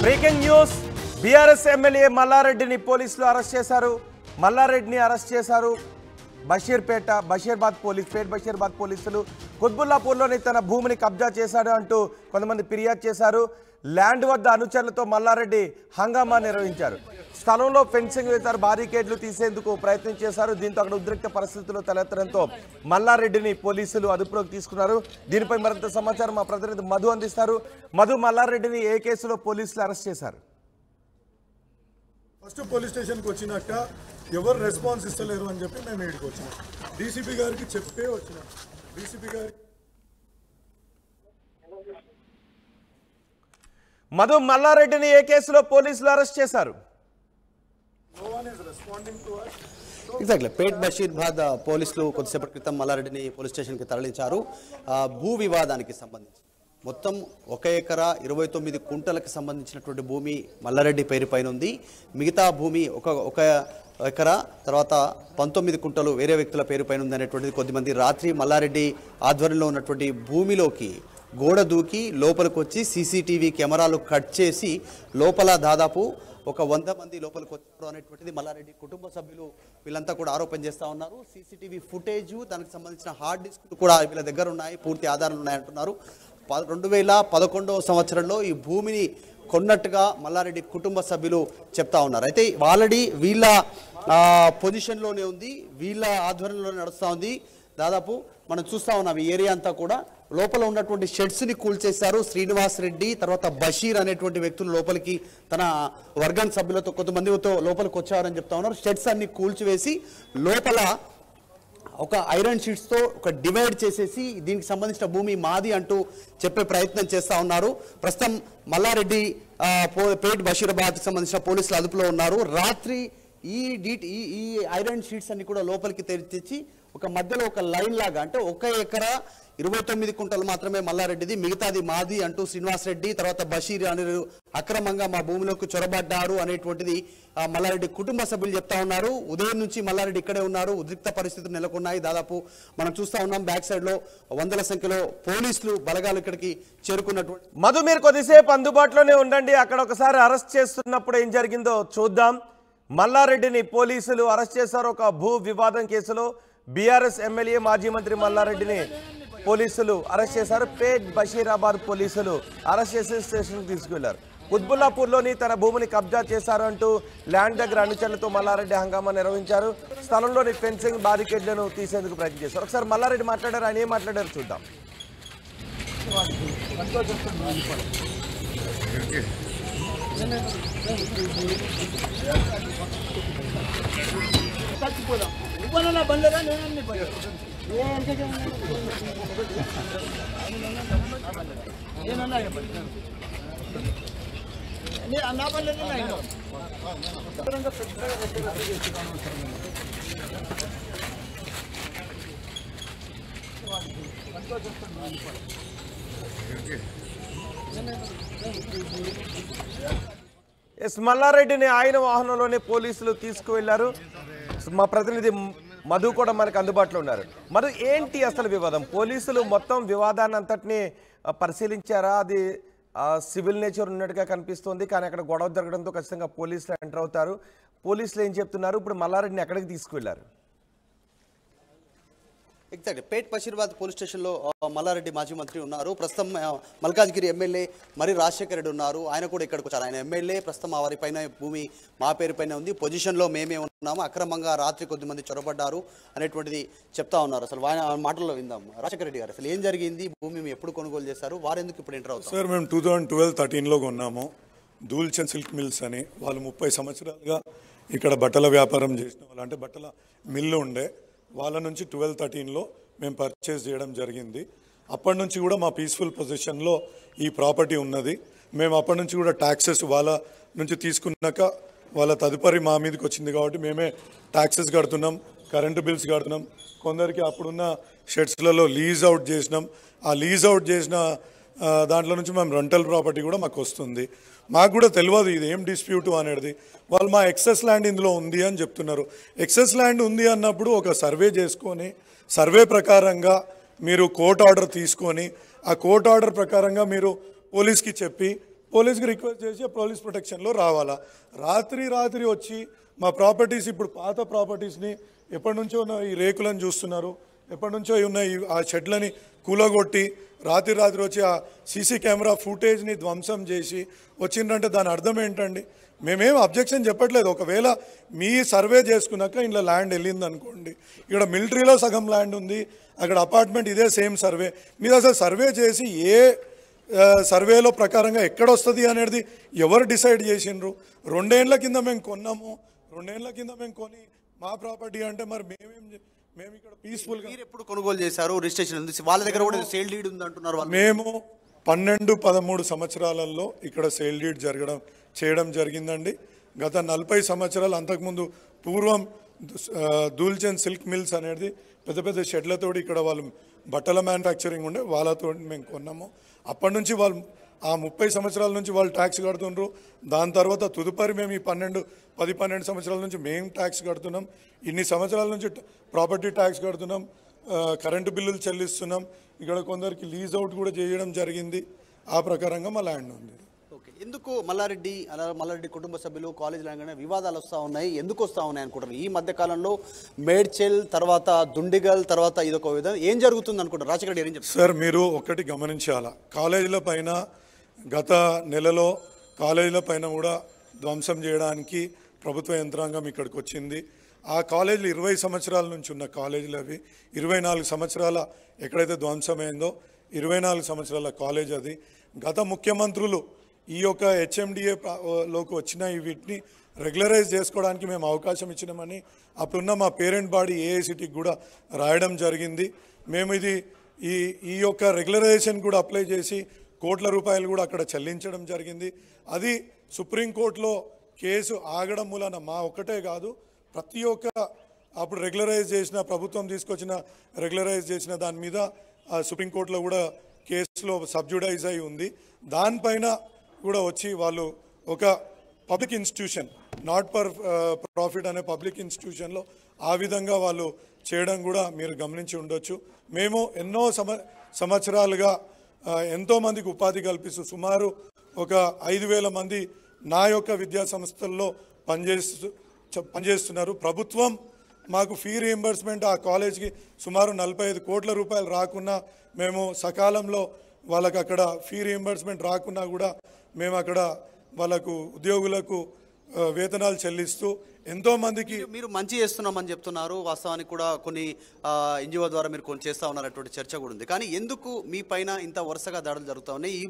Breaking news BRS MLA మల్లారెడ్డిని పోలీసులు arrest చేశారు. మల్లారెడ్డిని అరెస్ట్ చేశారు బషీర్బాద్ పోలీసులు. కుత్బుల్లాపూర్లోని తన భూమిని కబ్జా చేశాడు అంటూ కొంతమంది ఫిర్యాదు చేశారు. ల్యాండ్ వద్ద అనుచరులతో మల్లారెడ్డి హంగామా నిర్వహించారు. స్థలంలో ఫెన్సింగ్ వేశారు, బారికేడ్లు తీసేందుకు ప్రయత్నం చేశారు. దీంతో అక్కడ ఉద్రిక్త పరిస్థితులు తలెత్తడంతో మల్లారెడ్డిని పోలీసులు అదుపులోకి తీసుకున్నారు. దీనిపై మరింత సమాచారం మా ప్రతినిధి మధు అందిస్తారు. మధు, మల్లారెడ్డిని ఏ కేసులో పోలీసులు అరెస్ట్ చేశారు? ఫస్ట్ పోలీస్ స్టేషన్కి వచ్చినాక ఎవరు రెస్పాన్స్ ఇస్తలేరు అని చెప్పి మేము ఇక్కడికి వచ్చినాం. డీసీపీ గారికి చెప్పే వచ్చినాం. డీసీపీ గారికి మధు, మల్లారెడ్డిని ఏ కేసులో పోలీసులు అరెస్ట్ చేశారు? ఎగ్జాక్ట్లీ పేట్ బషీర్బాద్ పోలీసులు కొద్దిసేపటి క్రితం మల్లారెడ్డిని పోలీస్ స్టేషన్కి తరలించారు. భూ వివాదానికి సంబంధించి మొత్తం 1 ఎకరా 29 కుంటలకు సంబంధించినటువంటి భూమి మల్లారెడ్డి పేరు పైన ఉంది. మిగతా భూమి ఒక ఎకరా తర్వాత 19 కుంటలు వేరే వ్యక్తుల పేరు పైన ఉంది అనేటువంటిది కొద్దిమంది రాత్రి మల్లారెడ్డి ఆధ్వర్యంలో ఉన్నటువంటి భూమిలోకి గోడ దూకి లోపలికి వచ్చి సీసీటీవీ కెమెరాలు కట్ చేసి లోపల దాదాపు ఒక 100 మంది లోపలికి వచ్చారు అనేటువంటిది మల్లారెడ్డి కుటుంబ సభ్యులు వీళ్ళంతా కూడా ఆరోపణ చేస్తూ ఉన్నారు. సీసీటీవీ ఫుటేజ్, దానికి సంబంధించిన హార్డ్ డిస్క్లు కూడా వీళ్ళ దగ్గర ఉన్నాయి, పూర్తి ఆధారాలు ఉన్నాయంటున్నారు. 2011వ సంవత్సరంలో ఈ భూమిని కొన్నట్టుగా మల్లారెడ్డి కుటుంబ సభ్యులు చెప్తా ఉన్నారు. అయితే ఆల్రెడీ వీళ్ళ పొజిషన్లోనే ఉంది, వీళ్ళ ఆధ్వర్యంలోనే నడుస్తూ ఉంది. దాదాపు మనం చూస్తూ ఉన్నాం ఈ ఏరియా అంతా కూడా లోపల ఉన్నటువంటి షెడ్స్ని కూల్చేశారు. శ్రీనివాస్ రెడ్డి తర్వాత బషీర్ అనేటువంటి వ్యక్తులు లోపలికి తన వర్గం సభ్యులతో కొంతమందితో లోపలికి వచ్చారని చెప్తా ఉన్నారు. షెడ్స్ అన్ని కూల్చివేసి లోపల ఒక ఐరన్ షీట్స్తో ఒక డివైడ్ చేసేసి దీనికి సంబంధించిన భూమి మాది అంటూ చెప్పే ప్రయత్నం చేస్తూ ఉన్నారు. ప్రస్తుతం మల్లారెడ్డి పేట్ బషీరాబాద్కి సంబంధించిన పోలీసులు అదుపులో ఉన్నారు. రాత్రి ఈ ఐరన్ షీట్స్ అన్ని కూడా లోపలికి తెచ్చి ఒక మధ్యలో ఒక లైన్ లాగా, అంటే 1 ఎకరా 29 కుంటలు మాత్రమే మల్లారెడ్డిది, మిగతాది మాది అంటూ శ్రీనివాస్ రెడ్డి తర్వాత బషీర్ అనే అక్రమంగా మా భూమిలోకి చొరబడ్డారు అనేటువంటిది మల్లారెడ్డి కుటుంబ సభ్యులు చెప్తా ఉన్నారు. ఉదయం నుంచి మల్లారెడ్డి ఇక్కడే ఉన్నారు. ఉద్రిక్త పరిస్థితులు నెలకొన్నాయి. దాదాపు మనం చూస్తా ఉన్నాం బ్యాక్ సైడ్ లో 100ల సంఖ్యలో పోలీసులు బలగాలు ఇక్కడికి చేరుకున్నటువంటి. మధు, మీరు కొద్దిసేపు అందుబాటులోనే ఉండండి. అక్కడ ఒకసారి అరెస్ట్ చేస్తున్నప్పుడు ఏం జరిగిందో చూద్దాం. మల్లారెడ్డిని పోలీసులు అరెస్ట్ చేశారు. ఒక భూ వివాదం కేసులో బీఆర్ఎస్ ఎమ్మెల్యే మాజీ మంత్రి మల్లారెడ్డిని పోలీసులు అరెస్ట్ చేశారు. పేట్ బషీరాబాద్ పోలీసులు అరెస్ట్ చేసి స్టేషన్కి తీసుకెళ్లారు. కుత్బుల్లాపూర్లోని తన భూమిని కబ్జా చేశారు అంటూ ల్యాండ్ దగ్గర అనుచరులతో మల్లారెడ్డి హంగామా నిర్వహించారు. స్థలంలోని ఫెన్సింగ్ బారికేడ్లను తీసేందుకు ప్రయత్నం చేశారు. ఒకసారి మల్లారెడ్డి మాట్లాడారు, ఆయన ఏం మాట్లాడారు చూద్దాం. మల్లారెడ్డిని ఆయన వాహనంలోనే పోలీసులు తీసుకువెళ్లారు. మా ప్రతినిధి మధు కూడా మనకు అందుబాటులో ఉన్నారు. మధు, ఏంటి అసలు వివాదం? పోలీసులు మొత్తం వివాదాన్ని అంతటినీ పరిశీలించారా? అది సివిల్ నేచర్ ఉన్నట్టుగా కనిపిస్తుంది, కానీ అక్కడ గొడవ జరగడంతో ఖచ్చితంగా పోలీసులు ఎంటర్ అవుతారు. పోలీసులు ఏం చెప్తున్నారు? ఇప్పుడు మల్లారెడ్డిని ఎక్కడికి తీసుకువెళ్లారు? ఎగ్జాక్ట్లీ పేట్ బషీరాబాద్ పోలీస్ స్టేషన్లో మల్లారెడ్డి మాజీ మంత్రి ఉన్నారు. ప్రస్తుతం మల్కాజ్గిరి ఎమ్మెల్యే మరి రాజశేఖర రెడ్డి ఉన్నారు. ఆయన కూడా ఇక్కడికి వచ్చారు. ఆయన ఎమ్మెల్యే, ప్రస్తుతం వారి పైన భూమి మా పేరు పైన ఉంది, పొజిషన్లో మేమే ఉన్నాము, అక్రమంగా రాత్రి కొద్దిమంది చొరబడ్డారు అనేటువంటిది చెప్తా ఉన్నారు. అసలు ఆయన మాటల్లో విందాం. రాజశేఖర రెడ్డి గారు, అసలు ఏం జరిగింది? భూమి ఎప్పుడు కొనుగోలు చేశారు? వారు ఎందుకు ఇప్పుడు ఎంటర్ అవుతారు? సార్, మేము 2012-13లో కొన్నాము. దూల్చంద్ సిల్క్ మిల్స్ అని. వాళ్ళు 30 సంవత్సరాలుగా ఇక్కడ బట్టల వ్యాపారం చేసిన వాళ్ళు, అంటే బట్టల మిల్లు ఉండే వాళ్ళ నుంచి 12-13లో మేము పర్చేస్ చేయడం జరిగింది. అప్పటి నుంచి కూడా మా పీస్ఫుల్ పొజిషన్లో ఈ ప్రాపర్టీ ఉన్నది. మేము అప్పటి నుంచి కూడా ట్యాక్సెస్ వాళ్ళ నుంచి తీసుకున్నాక వాళ్ళ తదుపరి మా మీదకి వచ్చింది కాబట్టి మేమే ట్యాక్సెస్ కడుతున్నాం, కరెంటు బిల్స్ కడుతున్నాం. కొందరికి అప్పుడున్న షెడ్స్లలో లీజ్ అవుట్ చేసినాం. ఆ లీజ్ అవుట్ చేసిన దాంట్లో నుంచి మేము రెంటల్ ప్రాపర్టీ కూడా మాకు వస్తుంది. మాకు కూడా తెలియదు ఇది ఏం డిస్ప్యూట్ అనేది. వాళ్ళు మా ఎక్సెస్ ల్యాండ్ ఇందులో ఉంది అని చెప్తున్నారు. ఎక్సెస్ ల్యాండ్ ఉంది అన్నప్పుడు ఒక సర్వే చేసుకొని, సర్వే ప్రకారంగా మీరు కోర్ట్ ఆర్డర్ తీసుకొని, ఆ కోర్ట్ ఆర్డర్ ప్రకారంగా మీరు పోలీస్కి చెప్పి పోలీస్కి రిక్వెస్ట్ చేసి పోలీస్ ప్రొటెక్షన్లో రావాలా. రాత్రి వచ్చి మా ప్రాపర్టీస్, ఇప్పుడు పాత ప్రాపర్టీస్ని ఎప్పటి నుంచో ఉన్న ఈ రేకులను చూస్తున్నారు, ఎప్పటి నుంచో ఉన్న ఆ షెడ్లని కూలగొట్టి రాత్రి వచ్చి ఆ సీసీ కెమెరా ఫుటేజ్ని ధ్వంసం చేసి వచ్చిందంటే దాని అర్థం ఏంటండి? మేమేం అబ్జెక్షన్ చెప్పట్లేదు. ఒకవేళ మీ సర్వే చేసుకున్నాక ఇంట్లో ల్యాండ్ వెళ్ళింది అనుకోండి, ఇక్కడ మిలిటరీలో సగం ల్యాండ్ ఉంది, అక్కడ అపార్ట్మెంట్ ఇదే సేమ్ సర్వే, మీరు అసలు సర్వే చేసి ఏ సర్వేలో ప్రకారంగా ఎక్కడొస్తుంది అనేది ఎవరు డిసైడ్ చేసిండ్రు? 2 ఏళ్ల కింద మేము కొన్నాము, 2 ఏళ్ల కింద మేము కొని మా ప్రాపర్టీ అంటే మరి మేము ఇక్కడ పీస్ఫుల్గా. మీరు ఎప్పుడు కొనుగోలు చేశారు? రిజిస్ట్రేషన్ ఉంది, వాళ్ళ దగ్గర కూడా సేల్ డీడ్ ఉంది అంటున్నారు. మేము 12-13 సంవత్సరాలలో ఇక్కడ సేల్ డీడ్ చేయడం జరిగిందండి. గత 40 సంవత్సరాలు అంతకుముందు పూర్వం దూల్చంద్ సిల్క్ మిల్స్ అనేది పెద్ద షెడ్లతోటి ఇక్కడ వాళ్ళు బట్టల మ్యానుఫ్యాక్చరింగ్ ఉండే, వాళ్ళతో మేము కొన్నాము. అప్పటి నుంచి వాళ్ళు ఆ 30 సంవత్సరాల నుంచి వాళ్ళు ట్యాక్స్ కడుతుండ్రు. దాని తర్వాత తదుపరి మేము ఈ 10-12 సంవత్సరాల నుంచి మేము ట్యాక్స్ కడుతున్నాం. ఇన్ని సంవత్సరాల నుంచి ప్రాపర్టీ ట్యాక్స్ కడుతున్నాం, కరెంటు బిల్లులు చెల్లిస్తున్నాం. ఇక్కడ కొందరికి లీజ్ అవుట్ కూడా చేయడం జరిగింది. ఆ ప్రకారంగా మా ల్యాండ్ ఉంది. ఓకే, ఎందుకు మల్లారెడ్డి కుటుంబ సభ్యులు కాలేజ్ ల్యాండ్ వివాదాలు వస్తూ ఉన్నాయి, ఎందుకు వస్తూ ఉన్నాయి అనుకుంటారు? ఈ మధ్య కాలంలో మేడ్చెల్, తర్వాత దుండిగల్, తర్వాత ఇదొక విధంగా ఏం జరుగుతుంది అనుకుంటారు? రాజశేఖర్ రెడ్డి ఏం చెప్తారు? సార్, మీరు ఒకటి గమనించాలా, కాలేజీల పైన గత నెలలో కాలేజీల పైన కూడా ధ్వంసం చేయడానికి ప్రభుత్వ యంత్రాంగం ఇక్కడికి వచ్చింది. ఆ కాలేజీలు 20 సంవత్సరాల నుంచి ఉన్న కాలేజీలు అవి. 24 సంవత్సరాల ఎక్కడైతే ధ్వంసమైందో 24 సంవత్సరాల కాలేజ్ అది. గత ముఖ్యమంత్రులు ఈ యొక్క హెచ్ఎండిఏలోకి వచ్చిన వీటిని రెగ్యులరైజ్ చేసుకోవడానికి మేము అవకాశం ఇచ్చినామని అప్పుడున్న మా పేరెంట్ బాడీ ఏఐసిటీకి కూడా రాయడం జరిగింది. మేము ఈ యొక్క రెగ్యులరైజేషన్ కూడా అప్లై చేసి కోట్ల రూపాయలు కూడా అక్కడ చెల్లించడం జరిగింది. అది సుప్రీంకోర్టులో కేసు ఆగడం మూలన మా ఒక్కటే కాదు, ప్రతి ఒక్క అప్పుడు రెగ్యులరైజ్ చేసిన ప్రభుత్వం తీసుకొచ్చిన రెగ్యులరైజ్ చేసిన దాని మీద సుప్రీంకోర్టులో కూడా కేసులో సబ్జుడైజ్ అయి ఉంది. దానిపైన కూడా వచ్చి వాళ్ళు ఒక public institution, not for profit అనే పబ్లిక్ ఇన్స్టిట్యూషన్లో ఆ విధంగా వాళ్ళు చేయడం కూడా మీరు గమనించి ఉండొచ్చు. మేము ఎన్నో సంవత్సరాలుగా ఎంతోమందికి ఉపాధి కల్పిస్తూ సుమారు ఒక 5,000 మంది నా యొక్క విద్యా సంస్థల్లో పనిచేస్తున్నారు. ప్రభుత్వం మాకు ఫీ రీయింబర్స్మెంట్ ఆ కాలేజ్కి సుమారు 45 కోట్ల రూపాయలు రాకున్నా, మేము సకాలంలో వాళ్ళకు అక్కడ ఫీ రీయింబర్స్మెంట్ రాకున్నా కూడా మేము అక్కడ వాళ్ళకు ఉద్యోగులకు వేతనాలు చెల్లిస్తూ ఎంతోమందికి. మీరు మంచి చేస్తున్నామని చెప్తున్నారు, వాస్తవానికి కూడా కొన్ని ఎన్జిఓ ద్వారా మీరు కొన్ని చేస్తూ ఉన్నారటువంటి చర్చ కూడా ఉంది. కానీ ఎందుకు మీ పైన ఇంత వరుసగా దాడులు జరుగుతూ ఉన్నాయి? ఈ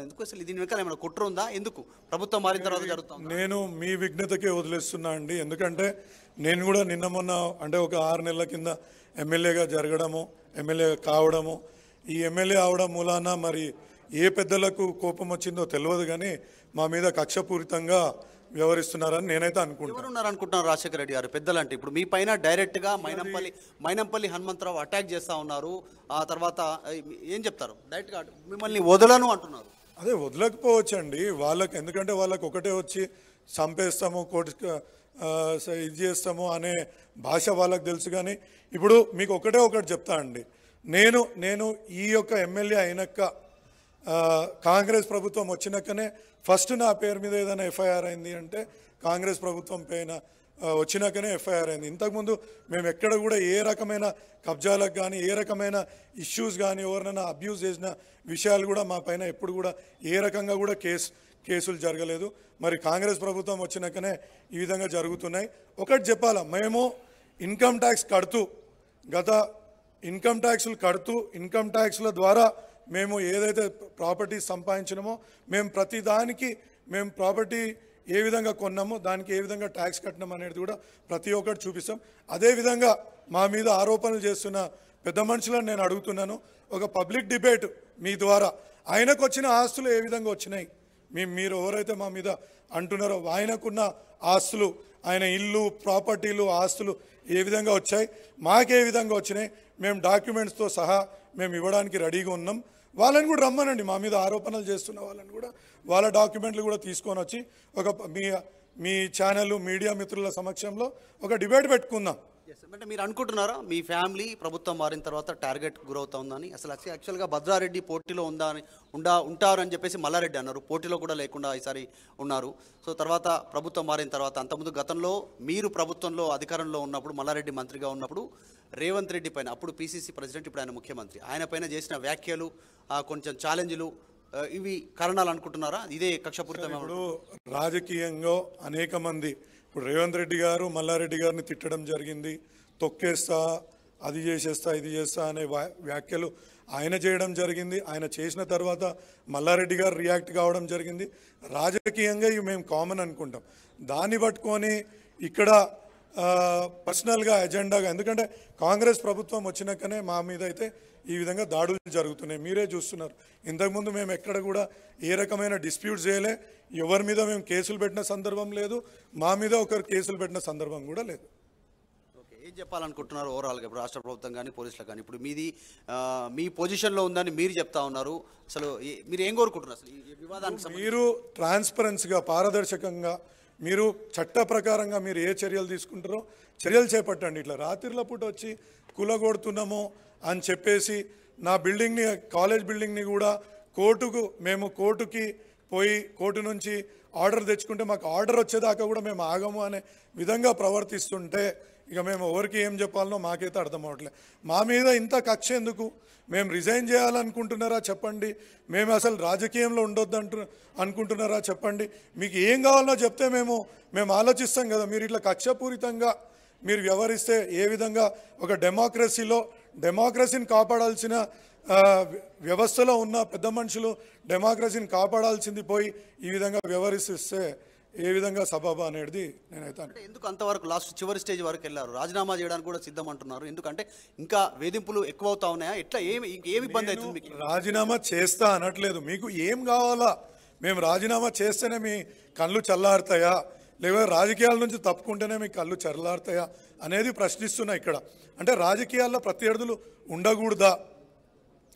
ఎందుకు అసలు దీని వెనకాల ఏమైనా కుట్ర ఉందా? ఎందుకు ప్రభుత్వం మారిన తర్వాత జరుగుతుంది? నేను మీ విఘ్నతకే వదిలేస్తున్నా అండి. ఎందుకంటే నేను కూడా నిన్న మొన్న అంటే ఒక 6 నెలల కింద ఎమ్మెల్యేగా జరగడము, ఎమ్మెల్యే కావడము, ఈ ఎమ్మెల్యే అవడం మూలాన మరి ఏ పెద్దలకు కోపం వచ్చిందో తెలియదు, కానీ మా మీద కక్షపూరితంగా వ్యవహరిస్తున్నారని నేనైతే అనుకుంటున్నాను. రాజశేఖర రెడ్డి గారు పెద్దలు అంటే ఇప్పుడు మీ పైన డైరెక్ట్గా మైనంపల్లి హనుమంతరావు అటాక్ చేస్తూ ఉన్నారు. ఆ తర్వాత ఏం చెప్తారు? డైరెక్ట్గా మిమ్మల్ని వదలను అంటున్నారు. అదే వదలకపోవచ్చండి వాళ్ళకి, ఎందుకంటే వాళ్ళకి ఒకటే వచ్చి చంపేస్తాము, ఇది చేస్తాము అనే భాష వాళ్ళకి తెలుసు. కానీ ఇప్పుడు మీకు ఒకటి చెప్తా అండి, నేను ఈ యొక్క ఎమ్మెల్యే అయినాక కాంగ్రెస్ ప్రభుత్వం వచ్చినాకనే ఫస్ట్ నా పేరు మీద ఏదైనా ఎఫ్ఐఆర్ అయింది అంటే కాంగ్రెస్ ప్రభుత్వం పైన వచ్చినాకనే ఎఫ్ఐఆర్ అయింది. ఇంతకుముందు మేము ఎక్కడ కూడా ఏ రకమైన కబ్జాలకు కానీ ఏ రకమైన ఇష్యూస్ కానీ ఎవరినైనా అబ్యూజ్ చేసిన విషయాలు కూడా మా పైన ఎప్పుడు కూడా ఏ రకంగా కూడా కేసులు జరగలేదు. మరి కాంగ్రెస్ ప్రభుత్వం వచ్చినాకనే ఈ విధంగా జరుగుతున్నాయి. ఒకటి చెప్పాలా, మేము ఇన్కమ్ ట్యాక్స్ కడుతూ ఇన్కమ్ ట్యాక్స్ల ద్వారా మేము ఏదైతే ప్రాపర్టీ సంపాదించినామో మేము ప్రతిదానికి మేము ప్రాపర్టీ ఏ విధంగా కొన్నామో దానికి ఏ విధంగా ట్యాక్స్ కట్టినాం అనేది కూడా ప్రతి ఒక్కటి చూపిస్తాం. అదేవిధంగా మా మీద ఆరోపణలు చేస్తున్న పెద్ద మనుషులను నేను అడుగుతున్నాను, ఒక పబ్లిక్ డిబేట్ మీ ద్వారా ఆయనకు వచ్చిన ఆస్తులు ఏ విధంగా వచ్చినాయి, మీరు ఎవరైతే మా మీద అంటున్నారో ఆయనకున్న ఆస్తులు, ఆయన ఇల్లు, ప్రాపర్టీలు, ఆస్తులు ఏ విధంగా వచ్చాయి, మాకే విధంగా వచ్చినాయి, మేము డాక్యుమెంట్స్తో సహా మేము ఇవ్వడానికి రెడీగా ఉన్నాం. వాళ్ళని కూడా రమ్మనండి, మా మీద ఆరోపణలు చేస్తున్న వాళ్ళని కూడా వాళ్ళ డాక్యుమెంట్లు కూడా తీసుకొని వచ్చి ఒక మీ ఛానల్ మీడియా మిత్రుల సమక్షంలో ఒక డిబేట్ పెట్టుకుందాం. అంటే మీరు అనుకుంటున్నారా మీ ఫ్యామిలీ ప్రభుత్వం మారిన తర్వాత టార్గెట్ గురవుతుందని? అసలు యాక్చువల్గా భద్రారెడ్డి పోటీలో ఉంటారు అని చెప్పేసి మల్లారెడ్డి అన్నారు, పోటీలో కూడా లేకుండా ఈసారి ఉన్నారు. సో తర్వాత ప్రభుత్వం మారిన తర్వాత, అంతకుముందు గతంలో మీరు ప్రభుత్వంలో అధికారంలో ఉన్నప్పుడు, మల్లారెడ్డి మంత్రిగా ఉన్నప్పుడు రేవంత్ రెడ్డి పైన, అప్పుడు పిసిసి ప్రెసిడెంట్, ఇప్పుడు ఆయన ముఖ్యమంత్రి, ఆయన పైన చేసిన వ్యాఖ్యలు, కొంచెం ఛాలెంజ్లు, ఇవి కారణాలు అనుకుంటున్నారా? ఇదే కక్షపూరితమైన? ఇప్పుడు రాజకీయంగా అనేక మంది, ఇప్పుడు రేవంత్ రెడ్డి గారు మల్లారెడ్డి గారిని తిట్టడం జరిగింది, తొక్కేస్తా, అది చేసేస్తా, ఇది చేస్తా అనే వ్యాఖ్యలు ఆయన చేయడం జరిగింది. ఆయన చేసిన తర్వాత మల్లారెడ్డి గారు రియాక్ట్ కావడం జరిగింది. రాజకీయంగా ఇవి మేము కామన్ అనుకుంటాం. దాన్ని పట్టుకొని ఇక్కడ పర్సనల్గా ఎజెండాగా, ఎందుకంటే కాంగ్రెస్ ప్రభుత్వం వచ్చినాకనే మా మీద అయితే ఈ విధంగా దాడులు జరుగుతున్నాయి, మీరే చూస్తున్నారు. ఇంతకుముందు మేము ఎక్కడ కూడా ఏ రకమైన డిస్ప్యూట్ చేయలే, ఎవరి మీద మేము కేసులు పెట్టిన సందర్భం లేదు, మా మీద ఒకరు కేసులు పెట్టిన సందర్భం కూడా లేదు. ఓకే, ఏం చెప్పాలనుకుంటున్నారు ఓవరాల్గా ఇప్పుడు రాష్ట్ర ప్రభుత్వం కానీ పోలీసులు కానీ? ఇప్పుడు మీది మీ పొజిషన్లో ఉందని మీరు చెప్తా ఉన్నారు, అసలు మీరు ఏం కోరుకుంటున్నారు? అసలు ఈ వివాదానికి మీరు ట్రాన్స్పరెన్సీగా, పారదర్శకంగా, మీరు చట్ట ప్రకారంగా మీరు ఏ చర్యలు తీసుకుంటారో చర్యలు చేపట్టండి. ఇట్లా రాత్రిల పూట వచ్చి కూలగొడుతున్నాము అని చెప్పేసి నా బిల్డింగ్ని, కాలేజ్ బిల్డింగ్ని కూడా కోర్టుకి పోయి కోర్టు నుంచి ఆర్డర్ తెచ్చుకుంటే మాకు ఆర్డర్ వచ్చేదాకా కూడా మేము ఆగము అనే విధంగా ప్రవర్తిస్తుంటే ఇక మేము ఎవరికి ఏం చెప్పాలనో మాకైతే అర్థం అవ్వట్లేదు. మా మీద ఇంత కక్ష ఎందుకు? మేము రిజైన్ చేయాలనుకుంటున్నారా చెప్పండి, మేము అసలు రాజకీయంలో ఉండొద్దు అనుకుంటున్నారా చెప్పండి, మీకు ఏం కావాలనో చెప్తే మేము ఆలోచిస్తాం కదా. మీరు ఇట్లా కక్షపూరితంగా మీరు వ్యవహరిస్తే ఏ విధంగా ఒక డెమోక్రసీని కాపాడాల్సిన వ్యవస్థలో ఉన్న పెద్ద మనుషులు డెమోక్రసీని కాపాడాల్సింది పోయి ఈ విధంగా వ్యవహరిస్తే ఏ విధంగా సబబా అనేది నేనైతే అంటే ఎందుకు అంతవరకు లాస్ట్ చివరి స్టేజ్ వరకు వెళ్ళారు? రాజీనామా చేయడానికి కూడా సిద్ధం అంటున్నారు, ఎందుకంటే ఇంకా వేధింపులు ఎక్కువ అవుతా ఉన్నాయా? ఎట్లా ఏమి ఇబ్బంది అవుతుంది మీకు? రాజీనామా చేస్తా అనట్లేదు, మీకు ఏం కావాలా? మేము రాజీనామా చేస్తేనే మీ కళ్ళు చల్లారుతాయా, లేకపోతే రాజకీయాల నుంచి తప్పుకుంటేనే మీ కళ్ళు చల్లారుతాయా అనేది ప్రశ్నిస్తున్నా ఇక్కడ. అంటే రాజకీయాల్లో ప్రత్యర్థులు ఉండకూడదా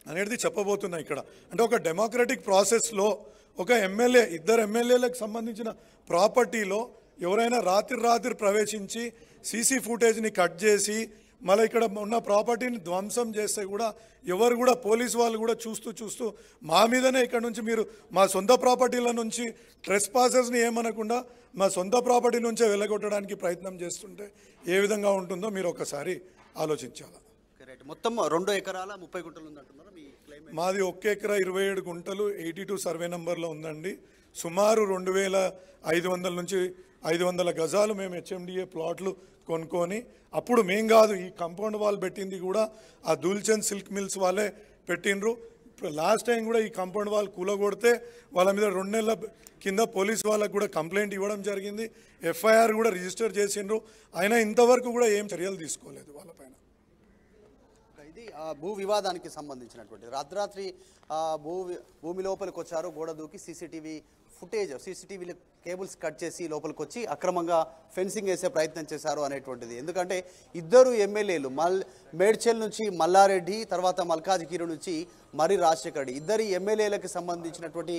అనేది చెప్పబోతున్నా ఇక్కడ. అంటే ఒక డెమోక్రటిక్ ప్రాసెస్లో ఒక ఎమ్మెల్యే, ఇద్దరు ఎమ్మెల్యేలకు సంబంధించిన ప్రాపర్టీలో ఎవరైనా రాత్రి ప్రవేశించి సీసీ ఫుటేజ్ని కట్ చేసి మళ్ళీ ఇక్కడ ఉన్న ప్రాపర్టీని ధ్వంసం చేస్తే కూడా ఎవరు కూడా, పోలీసు వాళ్ళు కూడా చూస్తూ మా మీదనే ఇక్కడ నుంచి మీరు మా సొంత ప్రాపర్టీల నుంచి ట్రెస్ పాసెస్ని ఏమనకుండా మా సొంత ప్రాపర్టీ నుంచే వెళ్ళగొట్టడానికి ప్రయత్నం చేస్తుంటే ఏ విధంగా ఉంటుందో మీరు ఒకసారి ఆలోచించాలి. మొత్తం 2 ఎకరాల 30 గుంటలు ఉందంటున్నారు మీ క్లెయిమ్? మాది 1 ఎకరా 27 గుంటలు 82 సర్వే నెంబర్లో ఉందండి. సుమారు 2500 నుంచి 500 గజాలు మేము హెచ్ఎండిఏ ప్లాట్లు కొనుక్కొని, అప్పుడు మేం కాదు, ఈ కాంపౌండ్ వాల్ పెట్టింది కూడా ఆ దూల్చంద్ సిల్క్ మిల్స్ వాళ్ళే పెట్టినరు. లాస్ట్ టైం కూడా ఈ కాంపౌండ్ వాల్ కూలగొడితే వాళ్ళ మీద 2 నెలల కింద పోలీసు వాళ్ళకు కూడా కంప్లైంట్ ఇవ్వడం జరిగింది, ఎఫ్ఐఆర్ కూడా రిజిస్టర్ చేసిండ్రు. అయినా ఇంతవరకు కూడా ఏం చర్యలు తీసుకోలేదు వాళ్ళపైన. ఇది భూ వివాదానికి సంబంధించినటువంటి రాత్రి భూమి లోపలికి వచ్చారు, గోడ దూకి సీసీటీవీ కేబుల్స్ కట్ చేసి లోపలికి వచ్చి అక్రమంగా ఫెన్సింగ్ వేసే ప్రయత్నం చేశారు అనేటువంటిది. ఎందుకంటే ఇద్దరు ఎమ్మెల్యేలు మేడ్చల్ నుంచి మల్లారెడ్డి, తర్వాత మల్కాజ్గిరి నుంచి మరి రాజశేఖర్ రెడ్డి, ఇద్దరి ఎమ్మెల్యేలకు సంబంధించినటువంటి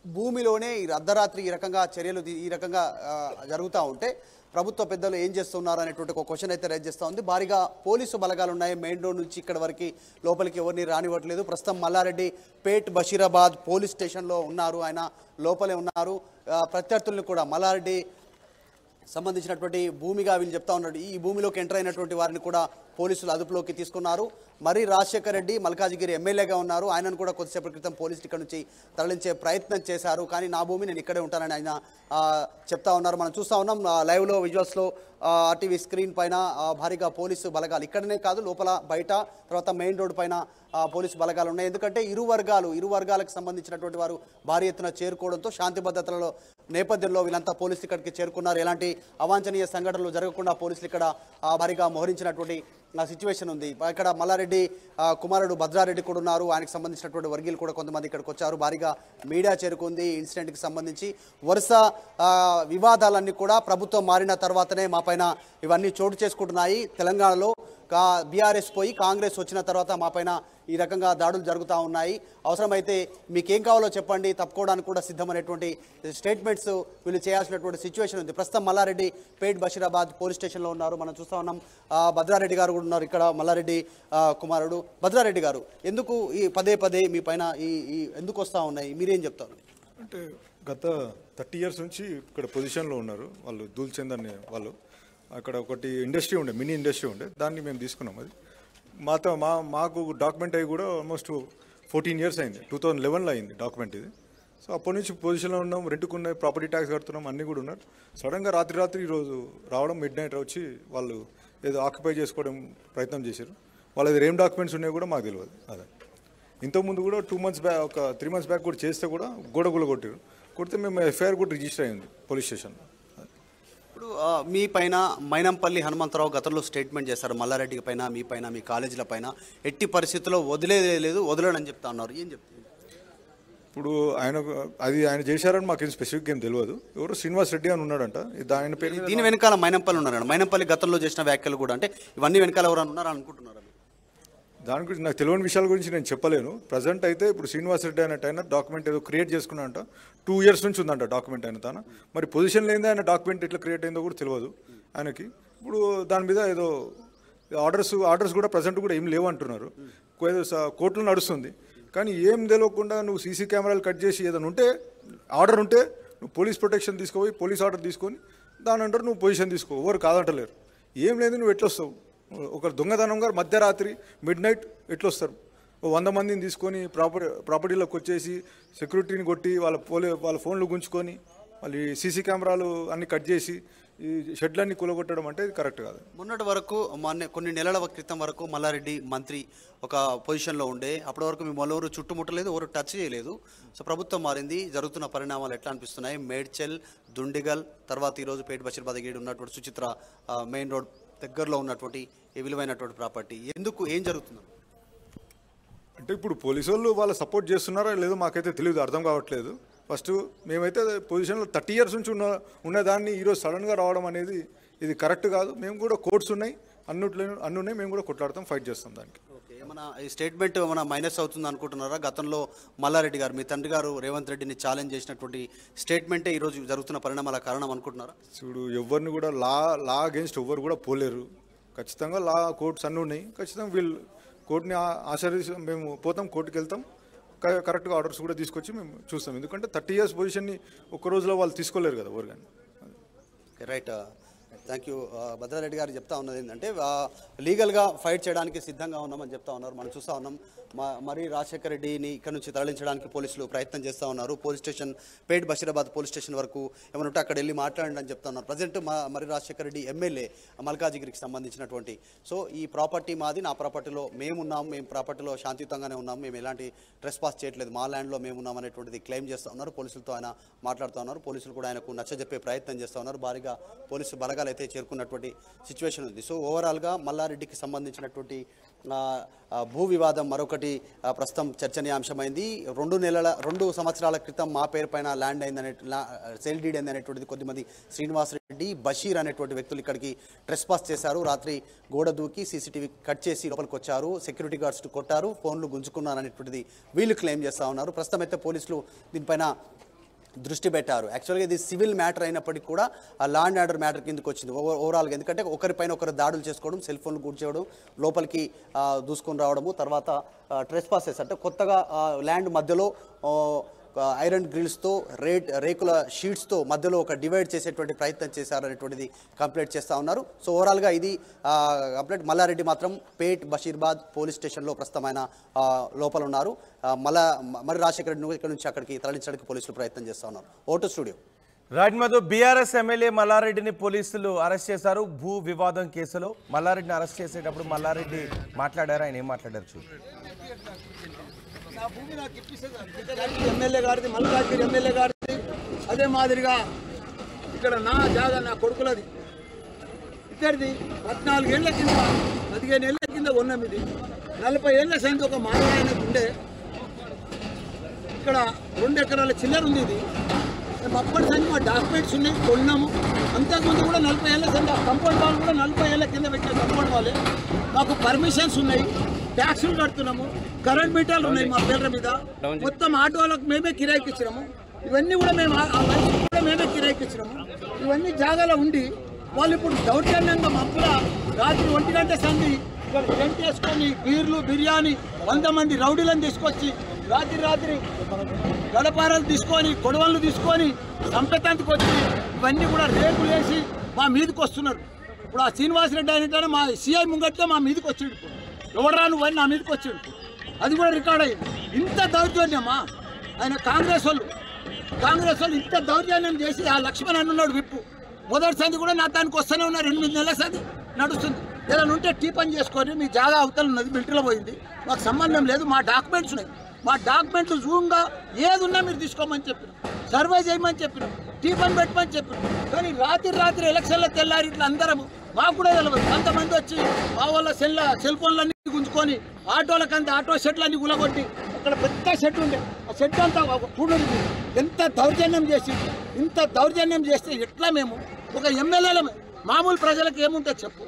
భూమిలోనే ఈ అర్ధరాత్రి ఈ రకంగా చర్యలు ఈ రకంగా జరుగుతూ ఉంటే ప్రభుత్వ పెద్దలు ఏం చేస్తున్నారు అనేటువంటి ఒక క్వశ్చన్ అయితే రైజ్ చేస్తూ ఉంది. భారీగా పోలీసు బలగాలు ఉన్నాయి, మెయిన్ రోడ్ నుంచి ఇక్కడ వరకు లోపలికి ఎవరిని రానివ్వట్లేదు. ప్రస్తుతం మల్లారెడ్డి పేట్ బషీరాబాద్ పోలీస్ స్టేషన్లో ఉన్నారు, ఆయన లోపలే ఉన్నారు. ప్రత్యర్థులను కూడా మల్లారెడ్డి సంబంధించినటువంటి భూమిగా వీళ్ళు చెప్తా ఉన్నాడు, ఈ భూమిలోకి ఎంటర్ అయినటువంటి వారిని కూడా పోలీసులు అదుపులోకి తీసుకున్నారు. మరి రాజశేఖర్ రెడ్డి మల్కాజిగిరి ఎమ్మెల్యేగా ఉన్నారు, ఆయనను కూడా కొద్దిసేపటి క్రితం పోలీసులు ఇక్కడ నుంచి తరలించే ప్రయత్నం చేశారు. కానీ నా భూమి నేను ఇక్కడే ఉంటానని ఆయన చెప్తా ఉన్నారు. మనం చూస్తూ ఉన్నాం లైవ్లో, విజువల్స్లో, ఆర్టీవీ స్క్రీన్ పైన భారీగా పోలీసు బలగాలు ఇక్కడనే కాదు, లోపల బయట, తర్వాత మెయిన్ రోడ్ పైన పోలీసు బలగాలు ఉన్నాయి. ఎందుకంటే ఇరు వర్గాలకు సంబంధించినటువంటి వారు భారీ ఎత్తున చేరుకోవడంతో శాంతి భద్రతలలో నేపథ్యంలో వీళ్ళంతా పోలీసులు ఇక్కడికి చేరుకున్నారు. ఎలాంటి అవాంఛనీయ సంఘటనలు జరగకుండా పోలీసులు ఇక్కడ భారీగా మోహరించినటువంటి సిచ్యువేషన్ ఉంది. ఇక్కడ మల్లారెడ్డి కుమారుడు భద్రారెడ్డి కూడా ఉన్నారు, ఆయనకు సంబంధించినటువంటి వర్గీయులు కూడా కొంతమంది ఇక్కడికి వచ్చారు. భారీగా మీడియా చేరుకుంది. ఇన్సిడెంట్కి సంబంధించి వరుస వివాదాలన్నీ కూడా ప్రభుత్వం మారిన తర్వాతనే మా పైన ఇవన్నీ చోటు చేసుకుంటున్నాయి. తెలంగాణలో బీఆర్ఎస్ పోయి కాంగ్రెస్ వచ్చిన తర్వాత మా పైన ఈ రకంగా దాడులు జరుగుతూ ఉన్నాయి, అవసరమైతే మీకేం కావాలో చెప్పండి, తప్పుకోవడానికి కూడా సిద్ధమనేటువంటి స్టేట్మెంట్స్ వీళ్ళు చేయాల్సినటువంటి సిచ్యువేషన్ ఉంది. ప్రస్తుతం మల్లారెడ్డి పేట్ బషీరాబాద్ పోలీస్ స్టేషన్లో ఉన్నారు. మనం చూస్తూ ఉన్నాం భద్రారెడ్డి గారు కూడా ఉన్నారు ఇక్కడ, మల్లారెడ్డి కుమారుడు. భద్రారెడ్డి గారు, ఎందుకు ఈ పదే పదే మీ పైన ఈ ఎందుకు వస్తూ ఉన్నాయి, మీరేం చెప్తారు? అంటే గత 30 years నుంచి ఇక్కడ పొజిషన్లో ఉన్నారు వాళ్ళు. దూల్చంద్ అనే వాళ్ళు అక్కడ ఒకటి ఇండస్ట్రీ ఉండే, మినీ ఇండస్ట్రీ ఉండే, దాన్ని మేము తీసుకున్నాం. అది మాకు డాక్యుమెంట్ అయ్యి కూడా ఆల్మోస్ట్ 14 years అయింది. 2011లో అయింది డాక్యుమెంట్ ఇది. సో అప్పటి నుంచి పొజిషన్లో ఉన్నాం, రెంట్కున్న ప్రాపర్టీ ట్యాక్స్ కడుతున్నాం, అన్నీ కూడా ఉన్నారు. సడన్గా రాత్రి ఈరోజు రావడం, మిడ్ నైట్ వచ్చి వాళ్ళు ఏదో ఆక్యుపై చేసుకోవడం ప్రయత్నం చేశారు. వాళ్ళ దగ్గర ఏం డాక్యుమెంట్స్ ఉన్నాయో కూడా మాకు తెలియదు. అదే ఇంతకుముందు కూడా 2 months బ్యాక్, ఒక 3 months బ్యాక్ కూడా చేస్తే కూడా గోడ కొట్టారు. కొడితే మేము ఎఫ్ఐఆర్ కూడా రిజిస్టర్ అయింది పోలీస్ స్టేషన్లో. ఇప్పుడు మీ పైన మైనంపల్లి హనుమంతరావు గతంలో స్టేట్మెంట్ చేశారు, మల్లారెడ్డి పైన, మీ పైన, మీ కాలేజీల పైన ఎట్టి పరిస్థితుల్లో వదిలేదు, వదలడని చెప్తా ఉన్నారు. ఏం చెప్తారు? ఇప్పుడు ఆయన చేశారని మాకు స్పెసిఫిక్ ఏం తెలియదు. ఎవరు శ్రీనివాస్ రెడ్డి అని ఉన్నాడంట, ఆయన పేరు. దీని వెనకాల మైనంపల్లి ఉన్నారంట. మైనంపల్లి గతంలో చేసిన వ్యాఖ్యలు కూడా, అంటే ఇవన్నీ వెనకాల ఎవరు ఉన్నారు అనుకుంటున్నారు? దాని గురించి నాకు తెలియని విషయాల గురించి నేను చెప్పలేను. ప్రజెంట్ అయితే ఇప్పుడు శ్రీనివాస్ రెడ్డి అన్నట్టు ఆయన డాక్యుమెంట్ ఏదో క్రియేట్ చేసుకున్నాడంట, 2 years నుంచి ఉందంట డాక్యుమెంట్ ఆయన తన. మరి పొజిషన్ లేదే ఆయన డాక్యుమెంట్ ఎట్లా క్రియేట్ అయిందో కూడా తెలియదు ఆయనకి. ఇప్పుడు దాని మీద ఏదో ఆర్డర్స్ కూడా ప్రజెంట్ కూడా ఏం లేవు అంటున్నారు. ఏదో కోర్టులో నడుస్తుంది. కానీ ఏం తెలియకుండా నువ్వు సీసీ కెమెరాలు కట్ చేసి ఏదైనా ఉంటే, ఆర్డర్ ఉంటే నువ్వు పోలీస్ ప్రొటెక్షన్ తీసుకోపోయి పోలీస్ ఆర్డర్ తీసుకొని దాని అంటారు నువ్వు పొజిషన్ తీసుకో, ఎవరు కాదంటలేరు. ఏం లేదు, నువ్వు ఎట్లా వస్తావు? ఒక దొంగతనం గారు మధ్యరాత్రి మిడ్ నైట్ ఎట్లా వస్తారు? 100 మందిని తీసుకొని ప్రాపర్టీలోకి వచ్చేసి సెక్యూరిటీని కొట్టి వాళ్ళ ఫోన్లు గుంజుకొని మళ్ళీ సీసీ కెమెరాలు అన్ని కట్ చేసి ఈ షెడ్లన్నీ కూలగొట్టడం అంటే ఇది కరెక్ట్ కాదు. మొన్నటి వరకు కొన్ని నెలల క్రితం వరకు మల్లారెడ్డి మంత్రి ఒక పొజిషన్లో ఉండే, అప్పటి వరకు మేము ఎవరు చుట్టుముట్టలేదు, ఎవరు టచ్ చేయలేదు. సో ప్రభుత్వం మారింది, జరుగుతున్న పరిణామాలు ఎట్లా అనిపిస్తున్నాయి? మేడ్చల్, దుండిగల్, తర్వాత ఈరోజు పేట్ బషీరాబాద్ గేడ్ ఉన్నటువంటి సుచిత్ర మెయిన్ రోడ్ దగ్గరలో ఉన్నటువంటి ఈ విలువైనటువంటి ప్రాపర్టీ, ఎందుకు ఏం జరుగుతుంది? అంటే ఇప్పుడు పోలీసు వాళ్ళు వాళ్ళ సపోర్ట్ చేస్తున్నారా లేదో మాకైతే తెలియదు, అర్థం కావట్లేదు. ఫస్ట్ మేమైతే పొజిషన్లో 30 years నుంచి ఉన్నదాన్ని ఈరోజు సడన్గా రావడం అనేది ఇది కరెక్ట్ కాదు. మేము కూడా కోర్ట్స్ ఉన్నాయి, అన్ని ఉన్నాయి, మేము కూడా కొట్లాడతాం, ఫైట్ చేస్తాం దానికి. ఓకే, ఏమైనా ఈ స్టేట్మెంట్ ఏమైనా మైనస్ అవుతుంది అనుకుంటున్నారా? గతంలో మల్లారెడ్డి గారు, మీ తండ్రి గారు రేవంత్ రెడ్డిని ఛాలెంజ్ చేసినటువంటి స్టేట్మెంటే ఈరోజు జరుగుతున్న పరిణామాల కారణం అనుకుంటున్నారా? చూడు, ఎవరిని కూడా లా అగేన్స్ట్ ఎవరు కూడా పోలేరు. ఖచ్చితంగా లా కోర్ట్స్ అన్నీ ఉన్నాయి. ఖచ్చితంగా వీళ్ళు కోర్టుని ఆశ్రయిస్తాం, మేము పోతాం, కోర్టుకి వెళ్తాం, కరెక్ట్గా ఆర్డర్స్ కూడా తీసుకొచ్చి మేము చూస్తాం. ఎందుకంటే 30 years పొజిషన్ని ఒక్క రోజులో వాళ్ళు తీసుకోలేరు కదా ఎవరు కానీ. Right, thank you. భద్రారెడ్డి గారు చెప్తా ఉన్నది ఏంటంటే లీగల్గా ఫైట్ చేయడానికి సిద్ధంగా ఉన్నామని చెప్తా ఉన్నారు. మనం చూస్తూ ఉన్నాం మరి రాజశేఖర రెడ్డిని ఇక్కడ నుంచి తరలించడానికి పోలీసులు ప్రయత్నం చేస్తూ ఉన్నారు. పోలీస్ స్టేషన్, పేట్ బషీరాబాద్ పోలీస్ స్టేషన్ వరకు ఏమైనా ఉంటే అక్కడ వెళ్ళి మాట్లాడండి అని చెప్తా ఉన్నారు. ప్రజెంట్ మరి రాజశేఖర రెడ్డి ఎమ్మెల్యే మల్కాజిగిరికి సంబంధించినటువంటి, సో ఈ ప్రాపర్టీ మాది, నా ప్రాపర్టీలో మేము ప్రాపర్టీలో శాంతియుతంగానే ఉన్నాము, మేము ఎలాంటి ట్రెస్ పాస్ చేయట్లేదు, మా ల్యాండ్లో మేము ఉన్నాం అనేటువంటిది క్లెయిమ్ చేస్తూ ఉన్నారు. పోలీసులతో ఆయన మాట్లాడుతూ ఉన్నారు. పోలీసులు కూడా ఆయనకు నచ్చజెప్పే ప్రయత్నం చేస్తూ ఉన్నారు. భారీగా పోలీసు బలగాలు అయితే చేరుకున్నటువంటి సిచ్యువేషన్ ఉంది. సో ఓవరాల్గా మల్లారెడ్డికి సంబంధించినటువంటి భూ వివాదం మరొకటి ప్రస్తుతం చర్చనీయాంశమైంది. 2 సంవత్సరాల క్రితం మా పేరు పైన ల్యాండ్ అయిందనే, సేల్ డీడ్ అయింది అనేటువంటిది కొద్దిమంది శ్రీనివాస్ రెడ్డి, బషీర్ అనేటువంటి వ్యక్తులు ఇక్కడికి ట్రెస్ పాస్ చేశారు. రాత్రి గోడ దూకి సీసీటీవీ కట్ చేసి లోపలికి వచ్చారు, సెక్యూరిటీ గార్డ్స్ కొట్టారు, ఫోన్లు గుంజుకున్నారు అనేటువంటిది వీళ్ళు క్లెయిమ్ చేస్తూ ఉన్నారు. ప్రస్తుతం అయితే పోలీసులు దీనిపైన దృష్టి పెట్టారు. యాక్చువల్గా ఇది సివిల్ మ్యాటర్ అయినప్పటికీ కూడా ఆ లా అండ్ ఆర్డర్ మ్యాటర్ కిందకి వచ్చింది ఓవరాల్గా. ఎందుకంటే ఒకరిపైన ఒకరు దాడులు చేసుకోవడం, సెల్ ఫోన్లు గుర్చేయడం, లోపలికి దూసుకొని రావడము, తర్వాత ట్రెస్ పాసెస్ అంటే కొత్తగా ల్యాండ్ మధ్యలో ఐరన్ గ్రిల్స్తో రేకుల షీట్స్తో మధ్యలో ఒక డివైడ్ చేసేటువంటి ప్రయత్నం చేశారనేటువంటిది కంప్లైంట్ చేస్తూ ఉన్నారు. సో ఓవరాల్గా ఇది కంప్లైంట్. మల్లారెడ్డి మాత్రం పేట్ బషీరాబాద్ పోలీస్ స్టేషన్లో ప్రస్తుతం ఆయన లోపల ఉన్నారు. మరి రాజశేఖర రెడ్డిని ఇక్కడ నుంచి అక్కడికి తరలించడానికి పోలీసులు ప్రయత్నం చేస్తూ ఉన్నారు. ఓటు స్టూడియో. రాజ్మధు, బీఆర్ఎస్ ఎమ్మెల్యే మల్లారెడ్డిని పోలీసులు అరెస్ట్ చేశారు భూ వివాదం కేసులో. మల్లారెడ్డిని అరెస్ట్ చేసేటప్పుడు మల్లారెడ్డి మాట్లాడారు, ఆయన ఏం మాట్లాడారు చూడు. ఎమ్మెల్యే గారిది, మల్కాజ్గిరి ఎమ్మెల్యే గారిది, అదే మాదిరిగా ఇక్కడ నా జాగా నా కొడుకులది, ఇక్కడిది 14 ఏళ్ల కింద 15 ఏళ్ల కింద కొన్నాం. ఇది 40 ఏళ్ల సైన్స్ ఒక మానవాయనకు ఉండే. ఇక్కడ 2 ఎకరాల చిల్లర ఉంది. ఇది మేము అప్పటికని మా డాక్యుమెంట్స్ ఉన్నాయి, కొన్నాము. అంతకుముందు కూడా 40 ఏళ్ళ కింద కంపౌండ్ వాళ్ళు కూడా 40 ఏళ్ళ కింద పెట్టిన కంపౌండ్ వాళ్ళే. మాకు పర్మిషన్స్ ఉన్నాయి, ట్యాక్సులు కడుతున్నాము, కరెంట్ మీటర్లు ఉన్నాయి మా పేర్ల మీద, మొత్తం ఆటోలకు మేమే కిరాయికి ఇచ్చినాము. ఇవన్నీ కూడా మేము కూడా మేమే కిరాయికి ఇచ్చినాము. ఇవన్నీ జాగాలో ఉండి వాళ్ళు ఇప్పుడు దౌర్జన్యంగా మప్పుల రాత్రి 1 గంట సంధి ఇక్కడ టెంట్ వేసుకొని బీర్లు బిర్యానీ 100 మంది రౌడీలను తీసుకొచ్చి రాత్రి గడపారాలు తీసుకొని కొడవళ్ళు తీసుకొని సంపెతాంతికి వచ్చి ఇవన్నీ కూడా రేపులు వేసి మా మీదకి వస్తున్నారు. ఇప్పుడు ఆ శ్రీనివాసరెడ్డి అయినట్టు మా సిఐ ముంగట్లో మా మీదకి వచ్చాడు. ఇప్పుడు ఎవడరాను అని నా మీదకి వచ్చాడు. అది కూడా రికార్డ్ అయ్యింది. ఇంత దౌర్జన్యమా ఆయన కాంగ్రెస్ వాళ్ళు ఇంత దౌర్జన్యం చేసి ఆ లక్ష్మణ్ అన్నాడు విప్పు మొదటి సంది కూడా నా దానికి వస్తూనే ఉన్నారు. 8 నెలల సంది నడుస్తుంది. ఏదైనా ఉంటే టీ పని చేసుకొని మీ జాగా అవతల ఉన్నది మిలిటరీలో పోయింది, మాకు సంబంధం లేదు, మా డాక్యుమెంట్స్ ఉన్నాయి, మా డాక్యుమెంట్లు జూమ్గా ఏది ఉన్నా మీరు తీసుకోమని చెప్పినాం, సర్వే చేయమని చెప్పినాం, టీ పని పెట్టమని చెప్పినాం. కానీ రాత్రి ఎలక్షన్లో తెల్లారి ఇట్లా అందరం మాకు కూడా తెలియదు. కొంతమంది వచ్చి మా వాళ్ళ సెల్ ఫోన్లన్నీ గుంజుకొని ఆటోలకంతా ఆటో షెడ్లన్నీ గులగొట్టి అక్కడ పెద్ద షెడ్ ఉండే ఆ షెడ్ అంతా కూడదు. ఎంత దౌర్జన్యం చేసి ఇంత దౌర్జన్యం చేస్తే ఎట్లా మేము ఒక ఎమ్మెల్యేలమే మామూలు ప్రజలకు ఏముంటుంది చెప్పు.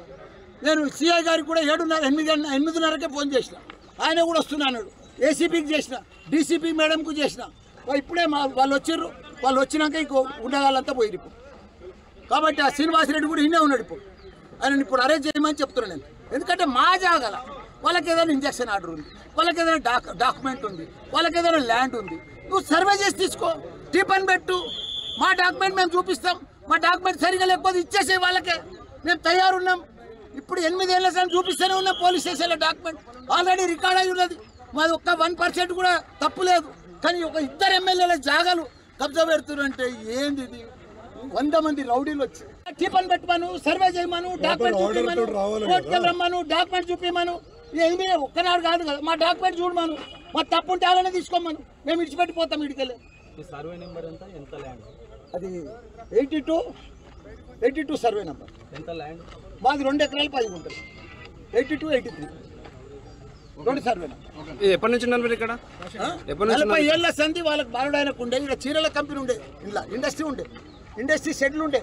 నేను సిఐ గారికి కూడా 8:30కే ఫోన్ చేసిన, ఆయన కూడా వస్తున్నాడు. ఏసీపీకి చేసిన, డీసీపీ మేడంకు చేసిన. ఇప్పుడే వాళ్ళు వచ్చిర్రు, వాళ్ళు వచ్చినాక ఇంకో ఉండగాళ్ళంతా పోయిరు ఇప్పుడు. కాబట్టి ఆ శ్రీనివాసరెడ్డి కూడా ఇన్నే ఉన్నాడు. ఇప్పుడు ఆయన ఇప్పుడు అరెస్ట్ చేయమని చెప్తున్నాను నేను. ఎందుకంటే మా జాగాల వాళ్ళకి ఏదైనా ఇంజక్షన్ ఆర్డర్ ఉంది, వాళ్ళకి ఏదైనా డాక్యుమెంట్ ఉంది, వాళ్ళకి ఏదైనా ల్యాండ్ ఉంది, నువ్వు సర్వే చేసి తీసుకో, టీ పని పెట్టు, మా డాక్యుమెంట్ మేము చూపిస్తాం. మా డాక్యుమెంట్ సరిగా లేకపోతే ఇచ్చేసే వాళ్ళకే మేము తయారున్నాం. ఇప్పుడు 8 ఏళ్ళ సార్ చూపిస్తూనే ఉన్నాం పోలీస్ స్టేషన్లో డాక్యుమెంట్ ఆల్రెడీ రికార్డ్ అయి ఉన్నది. మాది ఒక్క 1% కూడా తప్పు లేదు. కానీ ఒక 2 ఎమ్మెల్యేల జాగాలు కబ్జా పెడుతున్నారంటే ఏంది ఇది? 100 మంది రౌడీలు వచ్చి టీ పని పెట్టమను, సర్వే చేయమను, డాక్యుమెంట్ చూపించమను, కోర్టుకు రమ్మను, డాక్యుమెంట్ చూపించమను. ఇది ఒక్కనాడు కాదు కదా, మా డాక్యుమెంట్ చూడమను, మా తప్పు ఉంటే అలానే తీసుకోమను, మేము ఇడిచిపెట్టిపోతాం. ఇడికెళ్ళి సర్వే నెంబర్ ఎంత ల్యాండ్? అది 82 సర్వే నెంబర్. ఎంత ల్యాండ్? మాది 2 ఎకరాలు 10 గుంటలు. 82, 83 2 సర్వే నెంబర్. ఎప్పటి నుంచి ఉన్నారు ఇక్కడ? 40 ఏళ్ళ సంధి వాళ్ళకి బాలుడాయనకు ఉండే. ఇక్కడ చీరల కంపెనీ ఉండే, ఇలా ఇండస్ట్రీ ఉండే, ఇండస్ట్రీ షెడ్లు ఉండే.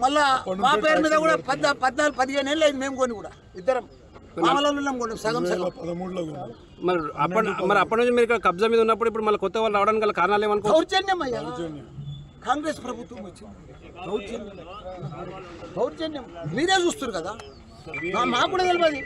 మళ్ళా మా పేరు మీద కూడా 14-15 ఏళ్ళు అయింది మేము కొని కూడా. ఇద్దరం మామూలు కొన్నాం సగం. 13లో మరి అప్పటి నుంచి మీరు ఇక్కడ కబ్జా మీద ఉన్నప్పుడు ఇప్పుడు మళ్ళీ కొత్త వాళ్ళు రావడానికి గల కారణాలు ఏమనుకో? దౌర్జన్యం అయ్యా, కాంగ్రెస్ ప్రభుత్వం వచ్చింది. దౌర్జన్యం మీరే చూస్తారు కదా, మాకు కూడా తెలియదు.